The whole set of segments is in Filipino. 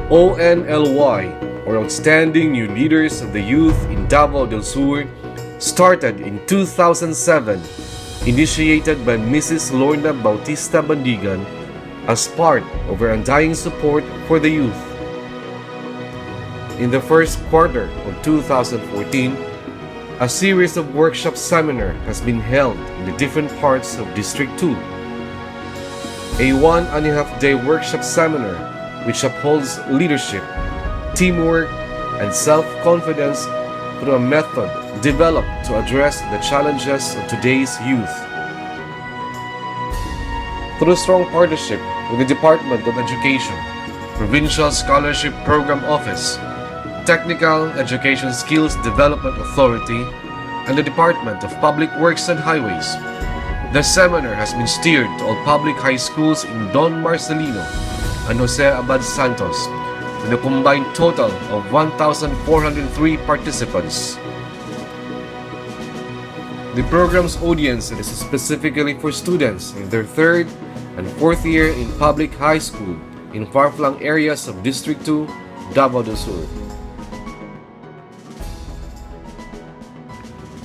ONLY, or Outstanding New Leaders of the Youth in Davao del Sur, started in 2007, initiated by Mrs. Lorna Bautista Bandigan as part of her undying support for the youth. In the first quarter of 2014, a series of workshop seminar has been held in the different parts of District 2. A 1.5-day workshop seminar which upholds leadership, teamwork, and self-confidence through a method developed to address the challenges of today's youth. Through strong partnership with the Department of Education, Provincial Scholarship Program Office, Technical Education Skills Development Authority, and the Department of Public Works and Highways, the seminar has been steered to all public high schools in Don Marcelino and Jose Abad Santos, with a combined total of 1,403 participants. The program's audience is specifically for students in their third and fourth year in public high school in far-flung areas of District 2, Davao del Sur.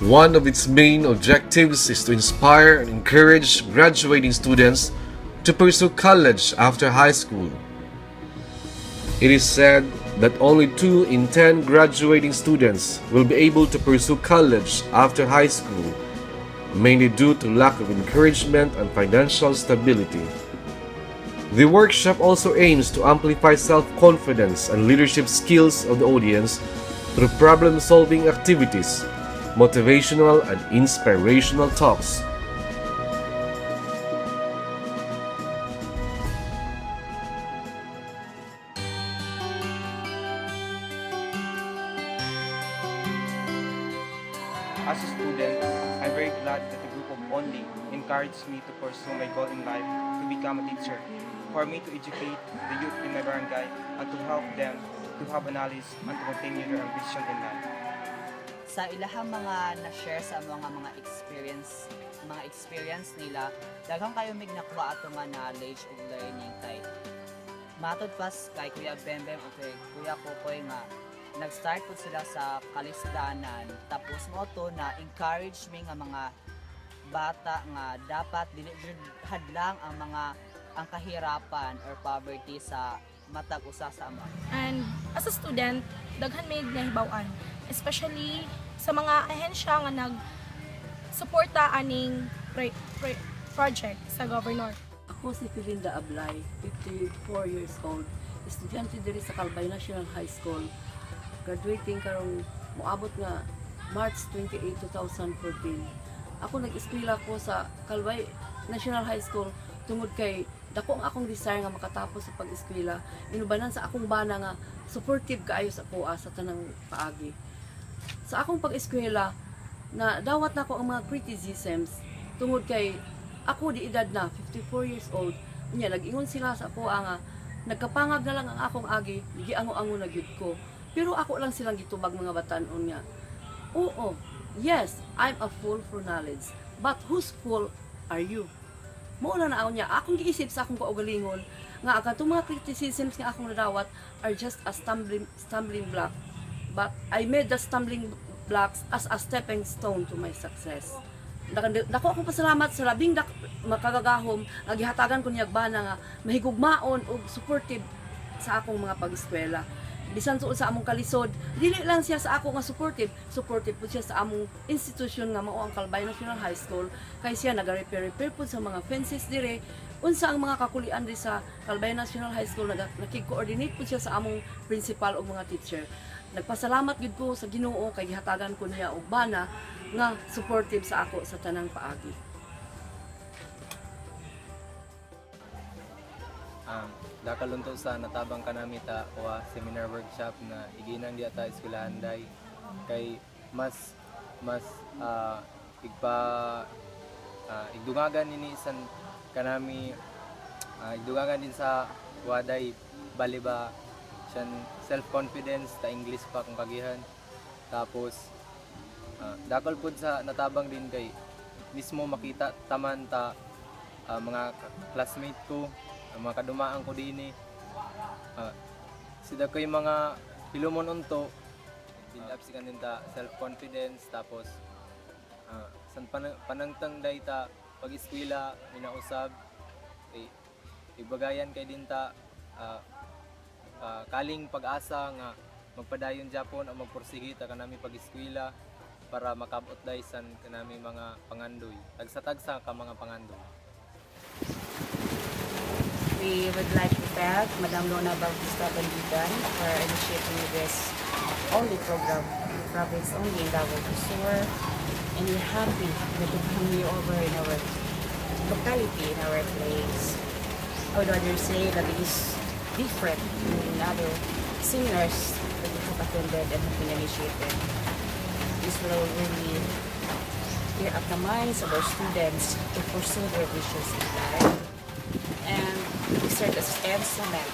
One of its main objectives is to inspire and encourage graduating students to pursue college after high school. It is said that only 2 in 10 graduating students will be able to pursue college after high school, mainly due to lack of encouragement and financial stability. The workshop also aims to amplify self-confidence and leadership skills of the audience through problem-solving activities, motivational and inspirational talks. As a student, I'm very glad that the group of Only encouraged me to pursue my goal in life to become a teacher, for me to educate the youth in my barangay and to help them to have a knowledge and to continue their ambition in life. Sa ilahang mga na-share sa mga experience nila, daghang kayo mig nakuha ato nga knowledge ug learning kay matod pas kay Kuya Bembem o kay Kuya Kokoy nga nag-start po sila sa kalisdanan, tapos mo to na encourage me nga mga bata nga dapat dili jud hadlang ang kahirapan or poverty sa matag usa sa ama. And as a student, daghan may nahibaw-an, especially sa mga ahensya nga nag-suporta aning project sa governor. Ako si Filinda Ablay, 54 years old, estudyante diri sa Kalbay National High School. Graduating karong moabot nga March 28, 2014. Ako nag-eskwela ko sa Kalbay National High School tungod kay dako ang akong desire nga makatapos sa pag-eskwela. Inubanan sa akong bana nga supportive kaayo sa kuha sa tanang paagi. Sa akong pag-eskwela, na dawat na ko ang mga criticisms tungod kay ako di edad na 54 years old. Unya nag-ingon sila sa kuha nga nagkapangag na lang ang akong agi, giango-ango na gyud ko. Pero ako lang silang gitubag mga batanon nga. Oo, yes, I'm a fool for knowledge. But whose fool are you? Mauna na ako niya, akong giisip sa akong kaugalingon nga ang katong mga criticisms nga akong nadawat are just a stumbling block. But I made the stumbling blocks as a stepping stone to my success. Dako akong pasalamat sa labing makagagahom nga gihatagan ko niyag bana nga mahigugmaon ug supportive sa akong mga pag-eskwela. Bisan tuod sa among kalisod, dili lang siya sa ako nga supportive po siya sa among institution nga mao ang Kalbay National High School, kay siya naga-repair po sa mga fences dire. Unsa ang mga kakulian di sa Kalbay National High School, nakig-coordinate po siya sa among principal ug mga teacher. Nagpasalamat gid ko sa Ginoo kay gihatagan ko niya og bana nga supportive sa ako sa tanang paagi. Dakalunto sa natabang kanami ta kuha seminar workshop na iginang di ata eskwelahanday kay mas igdugagan nini isan kanami igdugagan din sa waday baliba siyan self confidence ta English pa kung kagihan, tapos dakal pud sa natabang din kay mismo makita taman ta mga classmate ko, mga kadumaan ko din sida ko'y mga hilumon unto, build up si kanila self-confidence, tapos san panangtang dayta pag-eskwela, minausab, ibagayan kay dinta, kaling pag-asa nga magpadayon Japon o magpursige ta kanami pag-eskwela para makabot daysan kanami mga pangandoy. Tagsa-tagsa ka mga pangandoy. We would like to thank Madam Lorna Bautista Bandigan for initiating this only program in the province only in Davao do Sur. And we're happy that to come here over in our locality, in our place. I would rather say that it is different in other seminars that we have attended and have been initiated. This will really clear up the minds of our students to pursue their wishes in life. And we serve as an instrument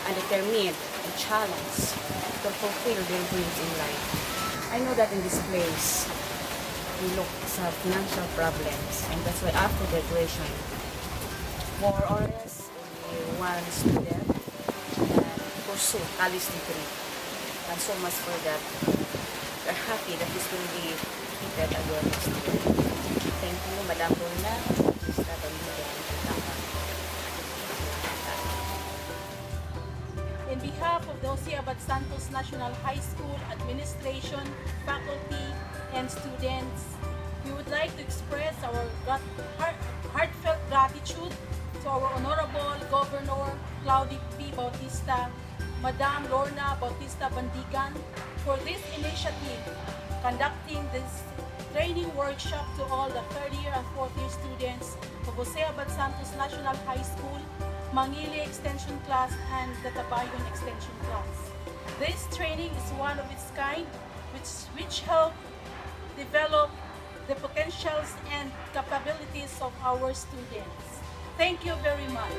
and determined and challenge to fulfill their dreams in life. I know that in this place, we look sa financial problems, and that's why after graduation, more or less, only one student can pursue college degree. And so much for that, we're happy that this will be completed again next year. Thank you, Madam Lorna, Mr. Bandigan, and Tama. In behalf of the Jose Abad Santos National High School administration, faculty, and students, we would like to express our heartfelt gratitude to our Honorable Governor Claudio P. Bautista, Madam Lorna Bautista Bandigan, for this initiative, conducting this training workshop to all the third year and fourth year students of Jose Abad Santos National High School, Mangili Extension Class, and the Tabayon Extension Class. This training is one of its kind, which help develop the potentials and capabilities of our students. Thank you very much.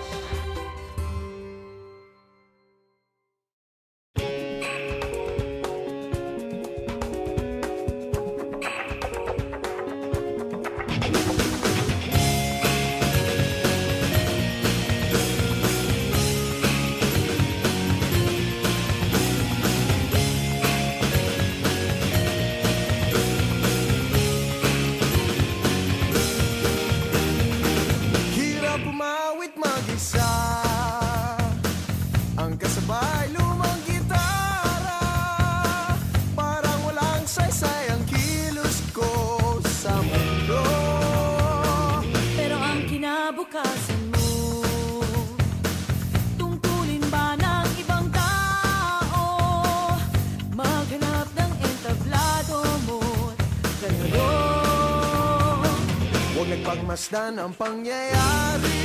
Pagmasdan ang pangyayari,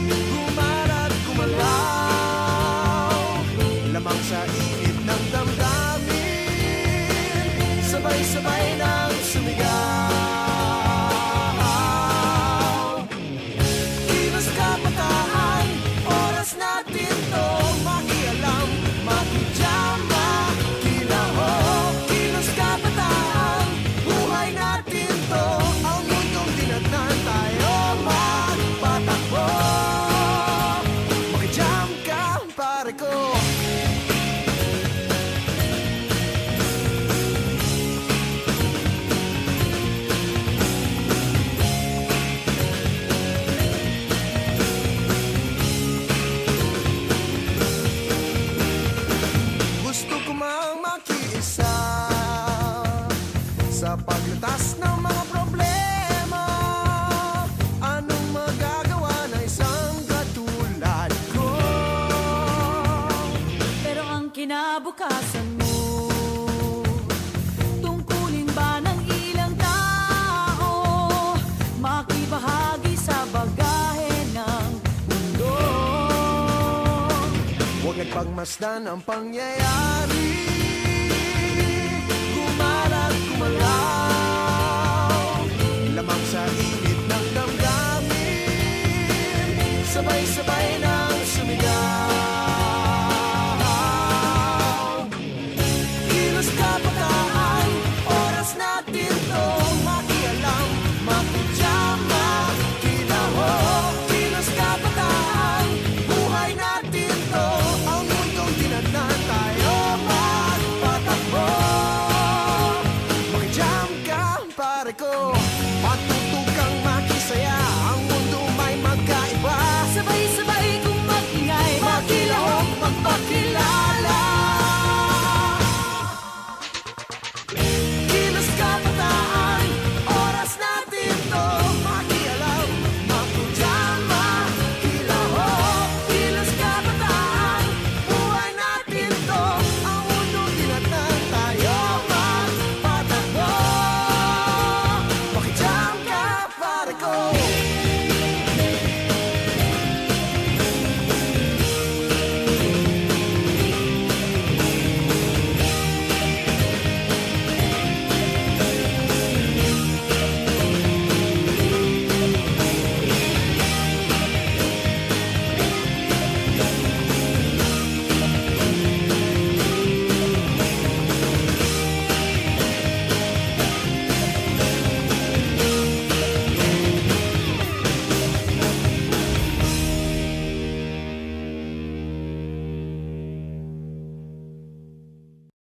gumarat gumalaw, lamang sa init ng damdamin, sabay-sabay nang sumigaw. Kilos kabataan, oras natin to, makialam, makijama, kilaho. Kilos kabataan, buhay natin to, tinatnan tayo magpatakbo. Makijam ka, pare ko. Gusto ko mang makiisa sa paglutas ng mga problema. Kinabukasan mo, tungkulin ba ng ilang tao, makibahagi sa bagahe ng mundo. Huwag nagpagmasdan ang pangyayari, gumarat gumalaw, lamang sa init ng damdamin, sabay-sabay